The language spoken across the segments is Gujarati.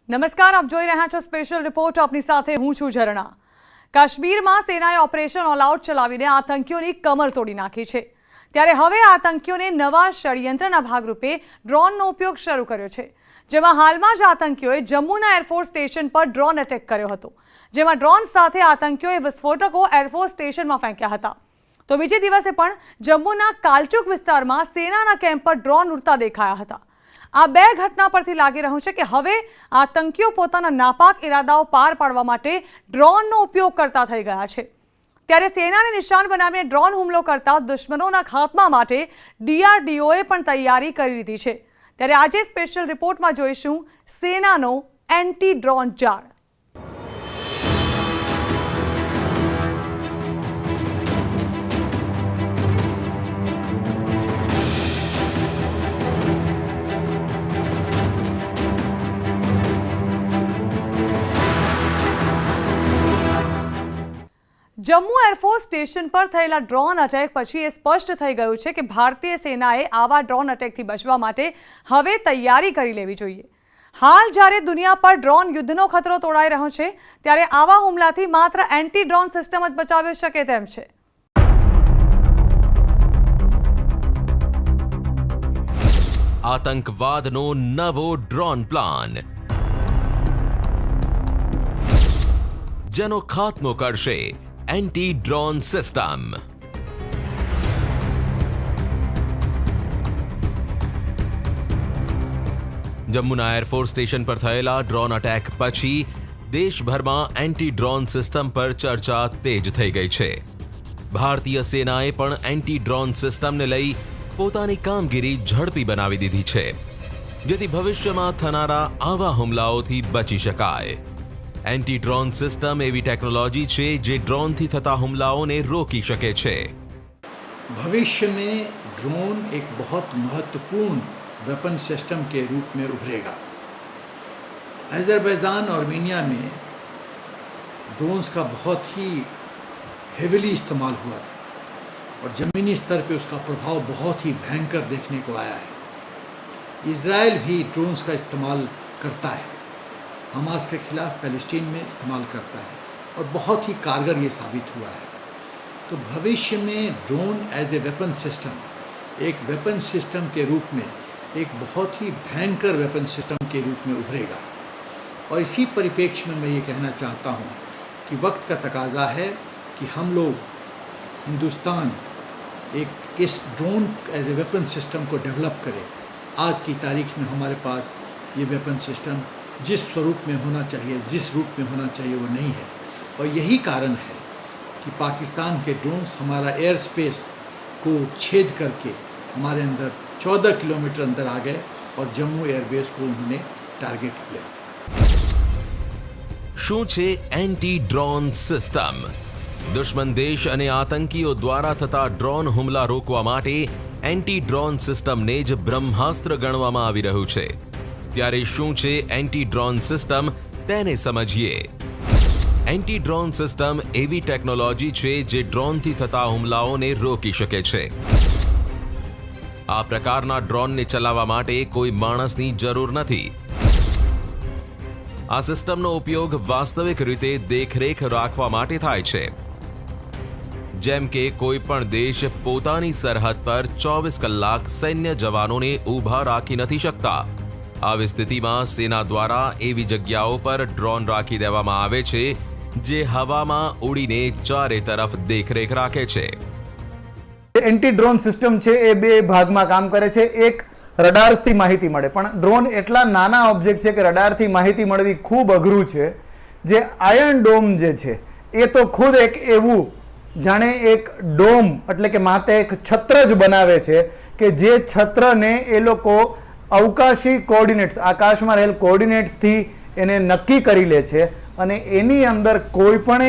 નમસ્કાર, આપ જોઈ રહ્યા છો સ્પેશિયલ રિપોર્ટ. આપની સાથે હું છું ઝરણા. કાશ્મીરમાં સેનાએ ઓપરેશન ઓલ આઉટ ચલાવીને આતંકીઓની કમર તોડી નાખી છે. ત્યારે હવે આતંકીઓને નવા ષડયંત્રના ભાગરૂપે ડ્રોનનો ઉપયોગ શરૂ કર્યો છે. જેમાં હાલમાં જ આતંકીઓએ જમ્મુના એરફોર્સ સ્ટેશન પર ડ્રોન એટેક કર્યો હતો. જેમાં ડ્રોન સાથે આતંકીઓએ વિસ્ફોટકો એરફોર્સ સ્ટેશનમાં ફેંક્યા હતા. તો બીજે દિવસે પણ જમ્મુના કાલચુક વિસ્તારમાં સેનાના કેમ્પ પર ડ્રોન ઉડતા દેખાયા હતા. આ બે ઘટના પરથી લાગી રહ્યું છે કે હવે આતંકીઓ પોતાના નાપાક ઇરાદાઓ પાર પાડવા માટે ડ્રોનનો ઉપયોગ કરતા થઈ ગયા છે. ત્યારે સેનાને નિશાન બનાવીને ડ્રોન હુમલો કરતા દુશ્મનોના ખાત્મા માટે DRDOએ પણ તૈયારી કરી લીધી છે. ત્યારે આજે સ્પેશિયલ રિપોર્ટમાં જોઈશું સેનાનો એન્ટી ડ્રોન જાળ. જમ્મુ એરફોર્સ સ્ટેશન પર થયેલા ડ્રોન અટેક પછી એ સ્પષ્ટ થઈ ગયું છે કે ભારતીય સેનાએ આવા ડ્રોન અટેકથી બચવા માટે હવે તૈયારી કરી લેવી જોઈએ. હાલ જ્યારે દુનિયા પર ડ્રોન યુદ્ધનો ખતરો તોડાઈ રહ્યો છે, ત્યારે આવા હુમલાથી માત્ર એન્ટી ડ્રોન સિસ્ટમ જ બચાવી શકે તેમ છે. આતંકવાદનો નવો ડ્રોન પ્લાન, જેનો ખાત્મો કરશે એન્ટી ડ્રોન સિસ્ટમ. જમ્મુના એરફોર્સ સ્ટેશન પર થયેલા ડ્રોન અટેક પછી દેશભરમાં એન્ટી ડ્રોન સિસ્ટમ પર ચર્ચા તેજ થઈ ગઈ છે. ભારતીય સેનાએ પણ એન્ટી ડ્રોન સિસ્ટમને લઈ પોતાની કામગીરી ઝડપી બનાવી દીધી છે, જેથી ભવિષ્યમાં થનારા આવા હુમલાઓથી બચી શકાય. एंटी ड्रोन सिस्टम एवी टेक्नोलॉजी છે જે ડ્રોનથી થતા હુમલાઓને રોકી શકે છે. भविष्य में ड्रोन एक बहुत महत्वपूर्ण वेपन सिस्टम के रूप में उभरेगा. अज़रबैजान और आर्मेनिया में ड्रोन्स का बहुत ही हेविली इस्तेमाल हुआ था और ज़मीनी स्तर पे उसका प्रभाव बहुत ही भयंकर देखने को आया है. इज़राइल भी ड्रोन्स का इस्तेमाल करता है, हमास के खिलाफ पैलेस्टीन में इस्तेमाल करता है और बहुत ही कारगर ये साबित हुआ है. तो भविष्य में drone as a weapon system, एक वेपन सिस्टम के रूप में, एक बहुत ही भयंकर वेपन सिस्टम के रूप में उभरेगा. और इसी परिप्रेक्ष्य में मैं ये कहना चाहता हूँ कि वक्त का तकाजा है कि हम लोग हिंदुस्तान एक इस drone as a weapon system को डेवलप करें. आज की तारीख में हमारे पास ये वेपन सिस्टम जिस स्वरूप में होना चाहिए, जिस रूप में होना चाहिए, वो नहीं है. और यही कारण है कि पाकिस्तान के ड्रोन्स हमारा एयर स्पेस को छेद करके हमारे अंदर 14 किलोमीटर अंदर आ गए और जम्मू एयरबेस को उन्होंने टारगेट किया. શું છે એન્ટી ડ્રોન સિસ્ટમ? દુશ્મન દેશ અને આતંકીઓ દ્વારા થતા ડ્રોન હુમલા રોકવા માટે એન્ટી ડ્રોન સિસ્ટમને જ બ્રહ્માસ્ત્ર ગણવામાં આવી રહ્યું છે. ત્યારે શું છે એન્ટી ડ્રોન સિસ્ટમ, તેને સમજીએ. એન્ટી ડ્રોન સિસ્ટમ એવી ટેકનોલોજી છે જે ડ્રોનથી થતા હુમલાઓને રોકી શકે છે. આ પ્રકારના ડ્રોનને ચલાવવા માટે કોઈ માણસની જરૂર નથી. આ સિસ્ટમનો ઉપયોગ વાસ્તવિક રીતે દેખરેખ રાખવા માટે થાય છે. જેમ કે કોઈ પણ દેશ પોતાની સરહદ પર 24 કલાક સૈન્ય જવાનોને ઊભા રાખી નથી શકતા. આવી સ્થિતિમાં સેના દ્વારા એવી જગ્યાઓ પર ડ્રોન રાખી દેવામાં આવે છે જે હવામાં ઉડીને ચારે તરફ દેખરેખ રાખે છે. એન્ટી ડ્રોન સિસ્ટમ છે એ બે ભાગમાં કામ કરે છે. એક રડાર્સથી માહિતી મળે, પણ ડ્રોન એટલા નાના ઓબ્જેક્ટ છે કે રડારથી માહિતી મળવી ખૂબ અઘરું છે. જે આયર્ન ડોમ જે છે એ તો ખુદ એક એવું જાણે એક ડોમ એટલે કે માથે એક છત્ર જ બનાવે છે કે જે છત્રને એ લોકો અવકાશી કોઓર્ડિનેટ્સ, આકાશમાં રહેલ કોઓર્ડિનેટ્સથી એને નક્કી કરી લે છે અને એની અંદર કોઈ પણ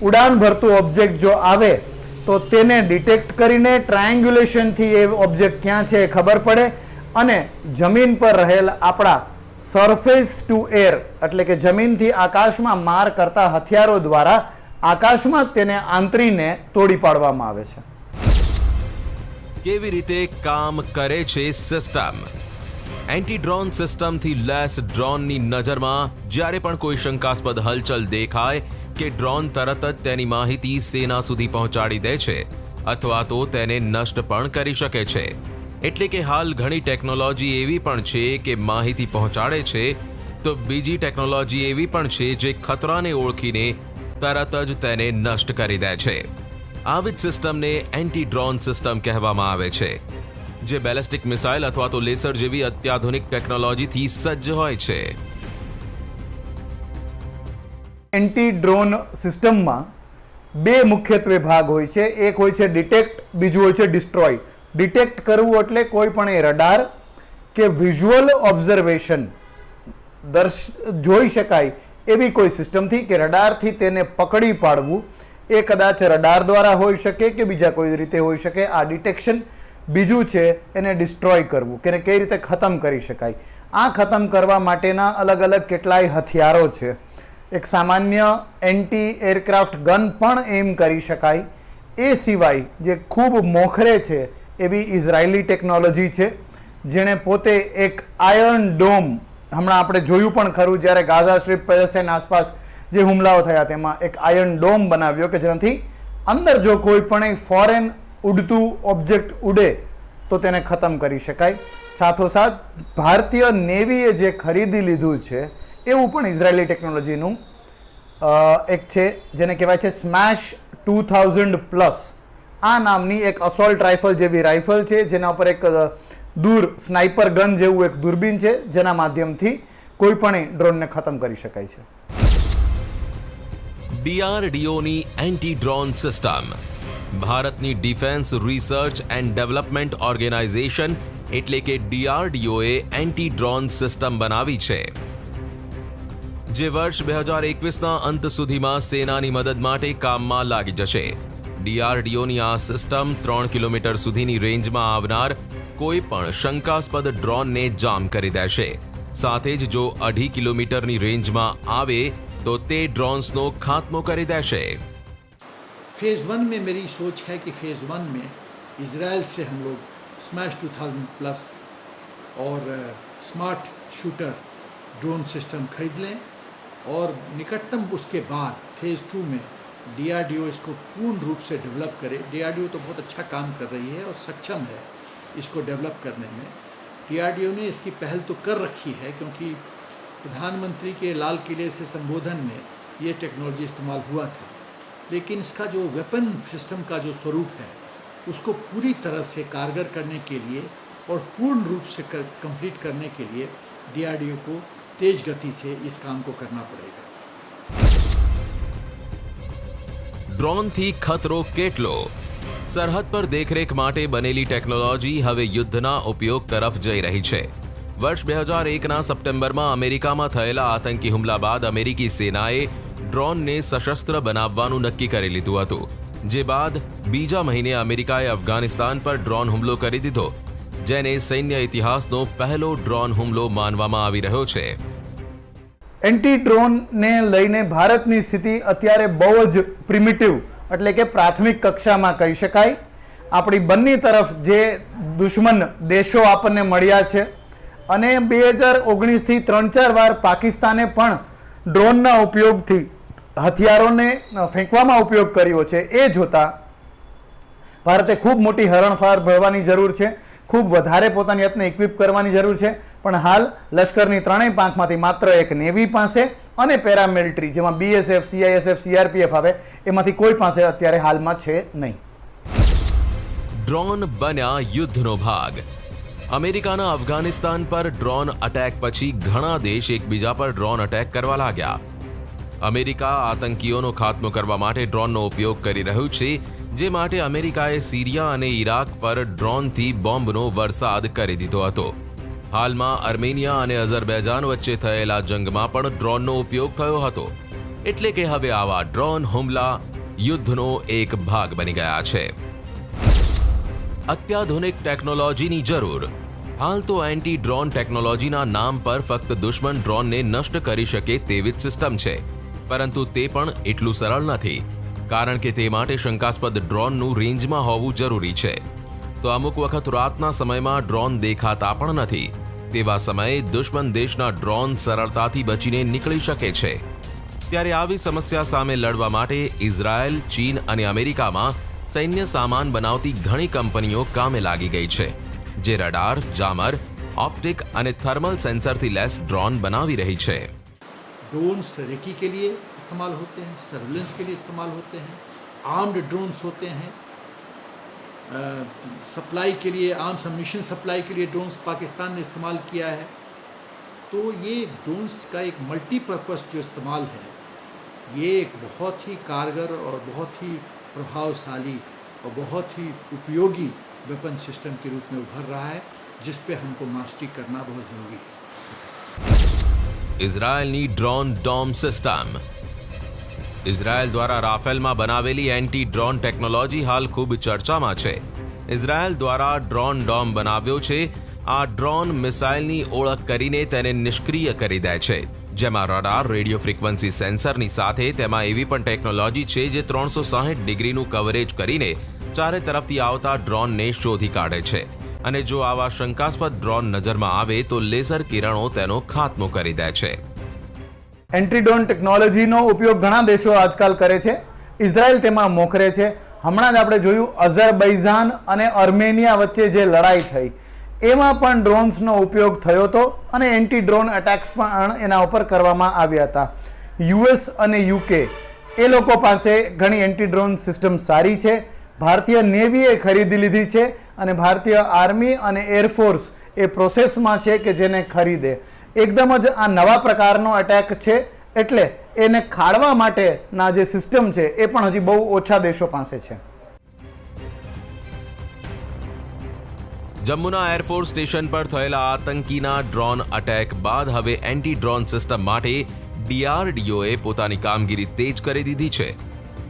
ઉડાન ભરતું ઓબ્જેક્ટ જો આવે તો તેને ડિટેક્ટ કરીને ટ્રાયંગ્યુલેશનથી એ ઓબ્જેક્ટ ક્યાં છે એ ખબર પડે અને જમીન પર રહેલ આપણા સરફેસ ટુ એર એટલે કે જમીનથી આકાશમાં માર કરતા હથિયારો દ્વારા આકાશમાં તેને આંતરીને તોડી પાડવામાં આવે છે. કેવી રીતે કામ કરે છે સિસ્ટમ? એન્ટી ડ્રોન સિસ્ટમથી લેસ ડ્રોનની નજરમાં જ્યારે પણ કોઈ શંકાસ્પદ હલચલ દેખાય કે ડ્રોન તરત જ તેની માહિતી સેના સુધી પહોંચાડી દે છે અથવા તો તેને નષ્ટ પણ કરી શકે છે. એટલે કે હાલ ઘણી ટેકનોલોજી એવી પણ છે કે માહિતી પહોંચાડે છે, તો બીજી ટેકનોલોજી એવી પણ છે જે ખતરાને ઓળખીને તરત જ તેને નષ્ટ કરી દે છે. આવી જ સિસ્ટમને એન્ટી ડ્રોન સિસ્ટમ કહેવામાં આવે છે, જે બેલિસ્ટિક મિસાઇલ અથવા તો લેસર જેવી અત્યાધુનિક ટેકનોલોજીથી સજ્જ હોય છે. એન્ટી ડ્રોન સિસ્ટમમાં બે મુખ્યત્વે ભાગ હોય છે. એક હોય છે ડિટેક્ટ, બીજું હોય છે ડિસ્ટ્રોય. ડિટેક્ટ કરવું એટલે કોઈ પણ એ રડાર કે વિઝ્યુઅલ ઓબ્ઝર્વેશન જોઈ શકાય એવી કોઈ સિસ્ટમથી કે રડારથી તેને પકડી પાડવું, એ કદાચ રડાર દ્વારા હોઈ શકે કે બીજા કોઈ રીતે હોઈ શકે. આ ડિટેક્શન. બીજું છે એને ડિસ્ટ્રોય કરવું, કે કઈ રીતે ખતમ કરી શકાય. આ ખતમ કરવા માટેના અલગ અલગ કેટલાય હથિયારો છે. એક સામાન્ય એન્ટી એરક્રાફ્ટ ગન પણ એમ કરી શકાય. એ સિવાય જે ખૂબ મોખરે છે એવી ઇઝરાયલી ટેકનોલોજી છે, જેણે પોતે એક આયર્ન ડોમ, હમણાં આપણે જોયું પણ ખરું જ્યારે ગાઝા સ્ટ્રીપ, પેલેસ્ટાઇન આસપાસ જે હુમલાઓ થયા તેમાં એક આયર્ન ડોમ બનાવ્યો કે જેનાથી અંદર જો કોઈ પણ ફોરેન ઉડતું ઓબ્જેક્ટ ઉડે તો તેને ખતમ કરી શકાય. સાથોસાથ ભારતીય નેવીએ જે ખરીદી લીધું છે એવું પણ ઇઝરાયેલી ટેકનોલોજીનું એક છે, જેને કહેવાય છે સ્મેશ 2000+. આ નામની એક અસોલ્ટ રાઇફલ જેવી રાઇફલ છે, જેના ઉપર એક દૂર સ્નાઇપર ગન જેવું એક દૂરબીન છે, જેના માધ્યમથી કોઈ પણ ડ્રોનને ખતમ કરી શકાય છે. DRDOની એન્ટી ડ્રોન સિસ્ટમ ભારતની defence research and development organisation એટલે કે DRDOએ એન્ટી ડ્રોન સિસ્ટમ બનાવી છે, જે વર્ષ 2021ના અંત સુધીમાં સેનાની મદદ માટે કામમાં લાગી જશે. DRDOની આ સિસ્ટમ 3 કિલોમીટર સુધીની રેન્જમાં આવનાર કોઈ પણ શંકાસ્પદ ડ્રોનને જામ કરી દેશે. સાથે જ જો 2.5 કિલોમીટરની રેન્જમાં આવે तो ते ड्रोन्स नो खात्मो कर देशे. फेज़ 1 में मेरी सोच है कि फेज़ 1 में इजराइल से हम लोग स्मैश 2000+ और स्मार्ट शूटर ड्रोन सिस्टम खरीद लें और निकटतम उसके बाद फेज़ 2 में DRDO इसको पूर्ण रूप से डेवलप करे. DRDO तो बहुत अच्छा काम कर रही है और सक्षम है इसको डेवलप करने में. DRDO ने इसकी पहल तो कर रखी है, क्योंकि प्रधानमंत्री के लाल किले से संबोधन में ये टेक्नोलॉजी इस्तेमाल हुआ था. लेकिन इसका जो वेपन सिस्टम का जो स्वरूप है उसको पूरी तरह से कारगर करने के लिए और पूर्ण रूप से कंप्लीट करने के लिए DRDO को तेज गति से इस काम को करना पड़ेगा. ड्रोन थी खतरो केटलो. सरहद पर देखरेख માટે બનેલી ટેકનોલોજી હવે યુદ્ધના ઉપયોગ તરફ જઈ રહી છે. વર્ષ 2001ના સપ્ટેમ્બરમાં અમેરિકામાં થયેલા આતંકી હુમલા બાદ અમેરિકી સેનાએ ડ્રોનને સશસ્ત્ર બનાવવાનું નક્કી કરી લીધું હતું, જે બાદ બીજા મહિને અમેરિકાએ અફઘાનિસ્તાન પર ડ્રોન હુમલો કરી દીધો, જેને સૈન્ય ઇતિહાસનો પહેલો ડ્રોન હુમલો માનવામાં આવી રહ્યો છે. એન્ટી ડ્રોનને લઈને ભારતની સ્થિતિ અત્યારે બહુ જ પ્રિમિટિવ એટલે કે પ્રાથમિક કક્ષામાં કહી શકાય. આપણી બંને તરફ જે દુશ્મન દેશો આપણને મળ્યા છે અને 2019થી 3-4 વાર પાકિસ્તાને પણ ડ્રોનના ઉપયોગથી હથિયારોને ફેંકવામાં ઉપયોગ કર્યો છે. એ જોતાં ભારતે ખૂબ મોટી હરણફાળ ભરવાની જરૂર છે, ખૂબ વધારે પોતાની જાતને ઇક્વિપ કરવાની જરૂર છે. પણ હાલ લશ્કરની ત્રણેય પાંખમાંથી માત્ર એક નેવી પાસે અને પેરામિલિટરી, જેમાં BSF, CISF, CRPF આવે, એમાંથી કોઈ પાસે અત્યારે હાલમાં છે નહીં. ડ્રોન બન્યા યુદ્ધનો ભાગ. અમેરિકાના અફઘાનિસ્તાન પર ડ્રોન અટેક પછી ઘણા દેશ એકબીજા પર ડ્રોન અટેક કરવા લાગ્યા. અમેરિકા આતંકીઓનો ખાત્મો કરવા માટે ડ્રોનનો ઉપયોગ કરી રહ્યું છે, જે માટે અમેરિકાએ સિરિયા અને ઇરાક પર ડ્રોનથી બોમ્બનો વરસાદ કરી દીધો હતો. હાલમાં અર્મેનિયા અને અઝરબૈજાન વચ્ચે થયેલા જંગમાં પણ ડ્રોનનો ઉપયોગ થયો હતો. એટલે કે હવે આવા ડ્રોન હુમલા યુદ્ધનો એક ભાગ બની ગયા છે. અત્યાધુનિક ટેકનોલોજીની જરૂર. હાલ તો એન્ટી ડ્રોન ટેકનોલોજીના નામ પર ફક્ત દુશ્મન ડ્રોનને નષ્ટ કરી શકે તેવી જ સિસ્ટમ છે, પરંતુ તે પણ એટલું સરળ નથી, કારણ કે તે માટે શંકાસ્પદ ડ્રોનનું રેન્જમાં હોવું જરૂરી છે. તો અમુક વખત રાતના સમયમાં ડ્રોન દેખાતા પણ નથી, તેવા સમયે દુશ્મન દેશના ડ્રોન સરળતાથી બચીને નીકળી શકે છે. ત્યારે આવી સમસ્યા સામે લડવા માટે ઇઝરાયલ, ચીન અને અમેરિકામાં સૈન્ય સામાન બનાવતી ઘણી કંપનીઓ કામે લાગી ગઈ છે, જે રડાર, જામર, ऑप्टिक અને થર્મલ સેન્સરથી લેસ ડ્રોન बनावी रही है. ड्रोन्स रेकी के लिए इस्तेमाल होते हैं, सर्विलेंस के लिए इस्तेमाल होते हैं, आर्म्ड ड्रोन्स होते हैं, सप्लाई के लिए, आर्म्स एम्यूनिशन सप्लाई के लिए ड्रोन्स पाकिस्तान ने इस्तेमाल किया है. तो ये ड्रोन्स का एक मल्टीपर्पज़ जो इस्तेमाल है, ये एक बहुत ही कारगर और बहुत ही प्रभावशाली और बहुत ही उपयोगी वेपन सिस्टम के रूप में उभर रहा है, जिस पे हमको मास्टरी करना बहुत ज़रूरी है. ઇઝરાયલની ડ્રોન ડોમ સિસ્ટમ. ઇઝરાયલ દ્વારા રાફેલમાં બનાવેલી એન્ટી ડ્રોન ટેકનોલોજી હાલ ખૂબ ચર્ચામાં છે. ઇઝરાયલ દ્વારા ડ્રોન ડોમ બનાવ્યો છે. આ ડ્રોન મિસાઇલની ઓળખ કરીને તેને નિષ્ક્રિય કરી દે છે, જેમાં રડાર, રેડિયો ફ્રીક્વન્સી સેન્સરની સાથે તેમાં એવી પણ ટેકનોલોજી છે જે 360 ડિગ્રીનું કવરેજ કરીને ચારે તરફથી આવતા ડ્રોનને શોધી કાઢે છે. અને જો આવા શંકાસ્પદ ડ્રોન નજરમાં આવે તો લેસર કિરણો તેનો ખાત્મો કરી દે છે. એન્ટી ડ્રોન ટેકનોલોજીનો ઉપયોગ ઘણા દેશો આજકાલ કરે છે. ઇઝરાયલ તેમાં મોખરે છે. હમણાં જ આપણે જોયું અઝરબૈજાન અને અર્મેનિયા વચ્ચે જે લડાઈ થઈ, એમાં પણ ડ્રોન્સનો ઉપયોગ થયો હતો અને એન્ટી ડ્રોન અટેક્સ પણ એના ઉપર કરવામાં આવ્યા હતા. યુએસ અને યુકે એ લોકો પાસે ઘણી એન્ટી ડ્રોન સિસ્ટમ સારી છે. ભારતીય નેવીએ ખરીદી લીધી છે અને ભારતીય આર્મી અને એરફોર્સ એ પ્રોસેસમાં છે કે જેને ખરીદે. એકદમ જ આ નવા પ્રકારનો અટેક છે, એટલે એને ખાળવા માટેના જે સિસ્ટમ છે એ પણ હજી બહુ ઓછા દેશો પાસે છે. જમ્મુના એરફોર્સ સ્ટેશન પર થયેલા આતંકીના ડ્રોન અટેક બાદ હવે એન્ટી ડ્રોન સિસ્ટમ માટે ડીઆરડીઓએ પોતાની કામગીરી તેજ કરી દીધી છે.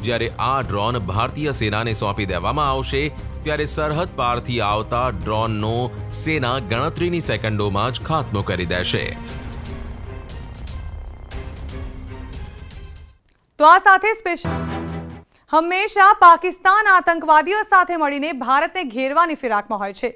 જ્યારે આ ડ્રોન ભારતીય સેનાને સોંપી દેવામાં આવશે, ત્યારે સરહદ પારથી આવતા ડ્રોનનો સેના ગણતરીની સેકન્ડોમાં જ ખાત્મો કરી દેશે. તો આ સાથે હંમેશા પાકિસ્તાન આતંકવાદીઓ સાથે મળીને ભારતને ઘેરવાની ફિરાકમાં હોય છે,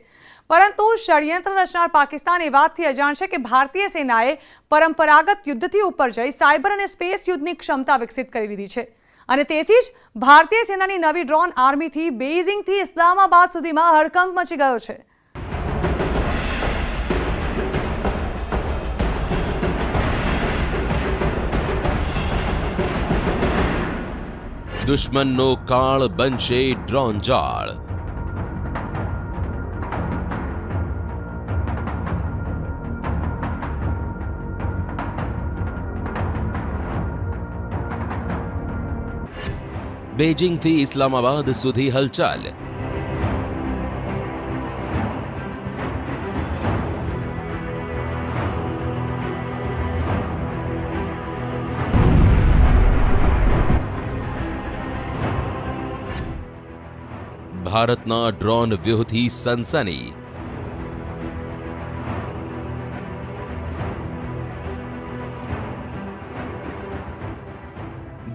પરંતુ ષડયંત્ર રચનાર પાકિસ્તાન એ વાતથી અજાણ છે કે ભારતીય સેનાએ પરંપરાગત યુદ્ધથી ઉપર જઈ સાયબર અને સ્પેસ યુદ્ધની ક્ષમતા વિકસિત કરી લીધી છે. અને તેથી જ ભારતીય સેનાની નવી ડ્રોન આર્મીથી બેઇજિંગથી ઇસ્લામાબાદ સુધીમાં હડકંપ મચી ગયો છે. દુશ્મનનો કાળ બનશે ડ્રોન જાળ. બેઇજિંગથી ઇસ્લામાબાદ સુધી હલચલ. ભારતના ડ્રોન વ્યૂહથી સનસની.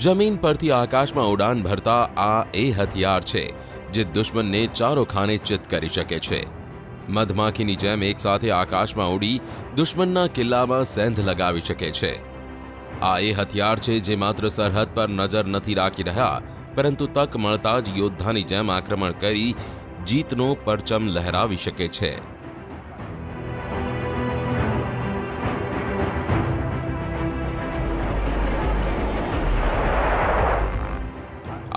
જમીન પરથી આકાશમાં ઉડાન ભરતા આ એ હથિયાર છે જે દુશ્મનને ચારો ખાને ચિત કરી શકે છે. મધમાખીની જેમ એક સાથે આકાશમાં ઉડી દુશ્મનના કિલ્લામાં સેંધ લગાવી શકે છે. આ એ હથિયાર છે જે માત્ર સરહદ પર નજર નથી રાખી રહ્યા, પરંતુ તક મળતા જ યોદ્ધાની જેમ આક્રમણ કરી જીતનો પરચમ લહેરાવી શકે છે.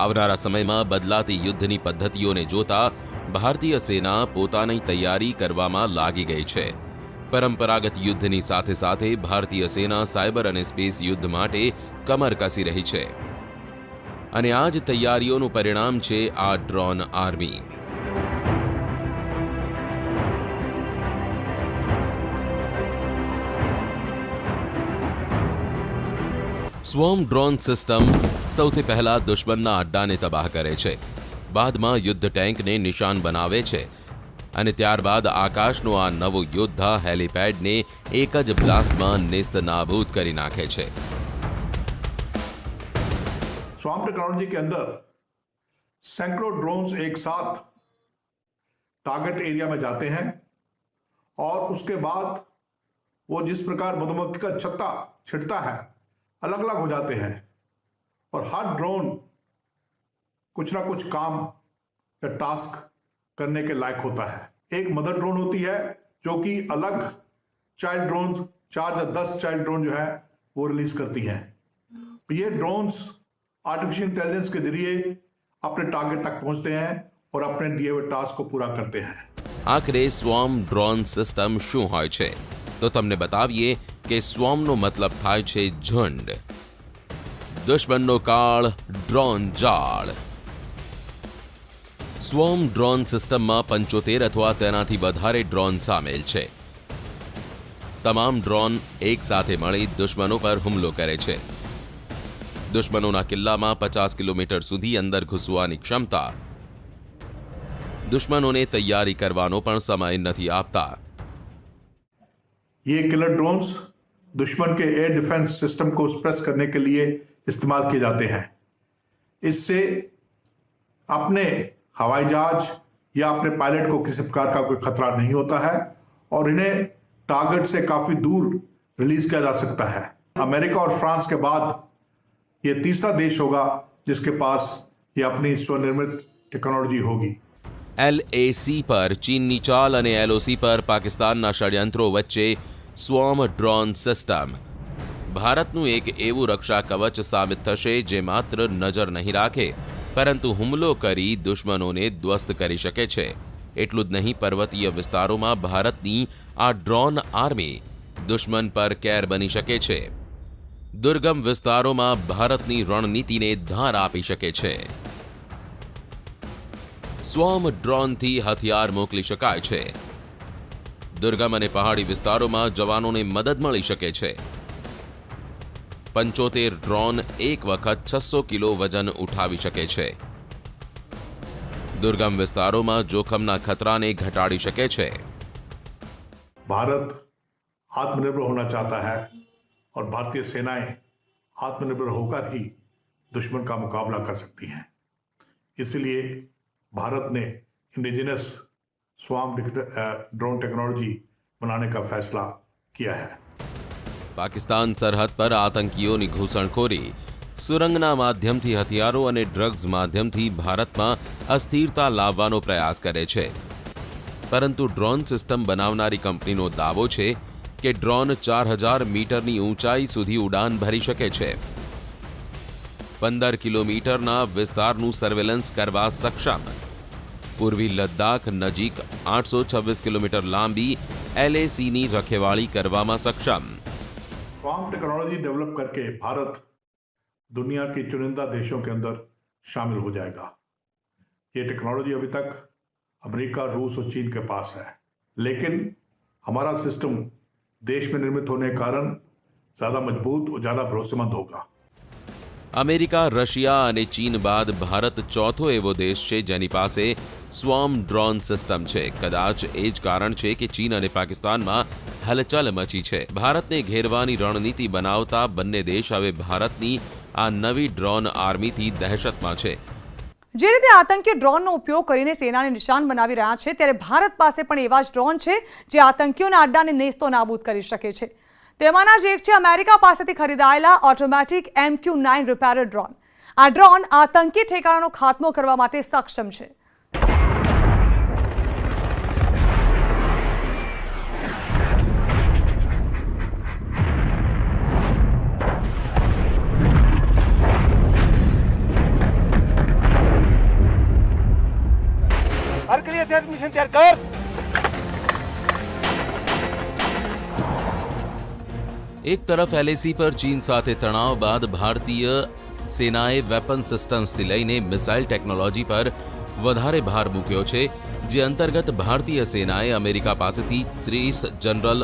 આવનારા સમયમાં બદલાતી યુદ્ધની પદ્ધતિઓને જોતા ભારતીય સેના પોતાની તૈયારી કરવામાં લાગી ગઈ છે. પરંપરાગત યુદ્ધની સાથે સાથે ભારતીય સેના સાયબર અને સ્પેસ યુદ્ધ માટે કમર કસી રહી છે. અને આ જ તૈયારીઓનું પરિણામ છે આ drone army. Swarm drone system સૌથી પહેલા દુશ્મનના અડ્ડાને તબાહ કરે છે, બાદમાં યુદ્ધ ટેન્કને નિશાન બનાવે છે અને ત્યારબાદ આકાશનો આ નવો યોદ્ધા હેલિપેડને એક જ બ્લાસ્ટમાં नेस्तनाबूद કરી નાખે છે. स्वार्म टेक्नोलॉजी के अंदर सैकड़ों ड्रोन्स एक साथ टारगेट एरिया में जाते हैं और उसके बाद वो जिस प्रकार मधुमक्खी का छत्ता छिड़ता है अलग अलग हो जाते हैं और हर ड्रोन कुछ ना कुछ काम या टास्क करने के लायक होता है। एक मदर ड्रोन होती है जो कि अलग चाइल्ड ड्रोन 4 या 10 चाइल्ड ड्रोन जो है वो रिलीज करती हैं। ये ड्रोन्स आर्टिफिशियल इंटेलिजेंस के जरिए अपने टारगेट तक पहुंचते हैं और अपने दिए हुए टास्क को पूरा करते हैं। આખરે સ્વોર્મ ડ્રોન સિસ્ટમ શું હોય છે તો તમને બતાવીએ કે સ્વોર્મનો મતલબ થાય છે ઝુંડ, દુશ્મનનો કાળ, ડ્રોન જાળ। સ્વોર્મ ડ્રોન સિસ્ટમમાં 75 અથવા તેનાથી વધારે ડ્રોન સામેલ છે। તમામ ડ્રોન એક સાથે મળી દુશ્મનો પર હુમલો કરે છે। દુશ્મનોના કિલ્લામાં 50 કિલોમીટર સુધી અંદર ઘૂસવાની ક્ષમતા, દુશ્મનોને તૈયારી કરવાનો પણ સમય નથી આપતા। ये किलर ड्रोन्स दुश्मन के एयर डिफेंस सिस्टम को सप्रेस करने के लिए इस्तेमाल किए जाते हैं। इससे अपने हवाई जहाज या अपने पायलट को किसी प्रकार का कोई खतरा नहीं होता है और इन्हें टारगेट से काफी दूर रिलीज किया जा सकता है। अमेरिका और फ्रांस के बाद ये तीसरा देश होगा जिसके पास ये अपनी स्वनिर्मित टेक्नोलॉजी होगी। LAC પર ચીનની ચાલ અને LOC પર પાકિસ્તાનના ષડયંત્રો વચ્ચે સ્વોર્મ ડ્રોન સિસ્ટમ ભારતનું એક એવું રક્ષા કવચ સાબિત થશે જે માત્ર નજર નહીં રાખે પરંતુ હુમલો કરી દુશ્મનોને ધ્વસ્ત કરી શકે છે। એટલું જ નહીં, પર્વતીય વિસ્તારોમાં ભારતની આ ડ્રોન આર્મી દુશ્મન પર કેર બની શકે છે। દુર્ગમ વિસ્તારોમાં ભારતની રણનીતિને ધાર આપી શકે છે। સ્વોર્મ ડ્રોનથી હથિયાર મોકલી શકાય છે। દુર્ગમ અને પહાડી વિસ્તારોમાં જવાનોને મદદ મળી શકે છે। 75 ડ્રોન એક વખત 600 કિલો વજન ઉઠાવી શકે છે। દુર્ગમ વિસ્તારોમાં જોખમના ખતરાને ઘટાડી શકે છે। भारत आत्मनिर्भर होना चाहता है और भारतीय सेनाएं आत्मनिर्भर होकर ही दुश्मन का मुकाबला कर सकती हैं। इसलिए भारत ने इंडिजिनस स्वार्म ड्रोन टेक्नोलॉजी बनाने का फैसला किया है। પાકિસ્તાન સરહદ પર આતંકીઓની ઘૂસણખોરી, સુરંગના માધ્યમથી હથિયારો અને ડ્રગ્સ માધ્યમથી ભારતમાં અસ્થિરતા લાવવાનો પ્રયાસ કરે છે। પરંતુ ડ્રોન સિસ્ટમ બનાવનારી કંપનીનો દાવો છે કે ડ્રોન 4000 મીટરની ઊંચાઈ સુધી ઉડાન ભરી શકે છે। 15 કિલોમીટરના વિસ્તારનું સર્વેલન્સ કરવા સક્ષમ। પૂર્વી લદ્દાખ નજીક 826 કિલોમીટર લાંબી LACની રખેવાળી કરવામાં સક્ષમ। स्वार्म टेक्नोलॉजी डेवलप करके भारत दुनिया के चुनिंदा देशों के अंदर शामिल हो जाएगा। ये टेक्नोलॉजी अभी तक अमेरिका, रूस और चीन के पास है, लेकिन हमारा सिस्टम देश में निर्मित होने के कारण ज़्यादा मजबूत और ज़्यादा भरोसेमंद होगा। અમેરિકા, રશિયા અને ચીન બાદ ભારત ચોથો એવો દેશ છે જેની પાસે સ્વોર્મ ડ્રોન સિસ્ટમ છે। કદાચ એ જ કારણ છે કે ચીન અને પાકિસ્તાનમાં હલચલ મચી છે। ભારતને ઘેરવાની રણનીતિ બનાવતા બંને દેશ હવે ભારતની આ નવી ડ્રોન આર્મીથી દહેશતમાં છે। જે રીતે આતંકીઓ ડ્રોનનો ઉપયોગ કરીને સેનાને નિશાન બનાવી રહ્યા છે, ત્યારે ભારત પાસે પણ એવા જ ડ્રોન છે જે આતંકીઓના અડ્ડાને નેસ્તો નાબૂદ કરી શકે છે। તેમાંના જ એક છે અમેરિકા પાસેથી ખરીદાયેલા ઓટોમેટિક MQ-9 રિપેરર ડ્રોન। આ ડ્રોન આતંકી ઠેકાણાનો ખાત્મો કરવા માટે સક્ષમ છે। मिशन तैयार कर। એક તરફ LAC પર ચીન સાથે તણાવ બાદ ભારતીય સેનાએ વેપન સિસ્ટમ્સથી લઈને મિસાઇલ ટેકનોલોજી પર વધારે ભાર મૂક્યો છે, જે અંતર્ગત ભારતીય સેનાએ અમેરિકા પાસેથી 30 જનરલ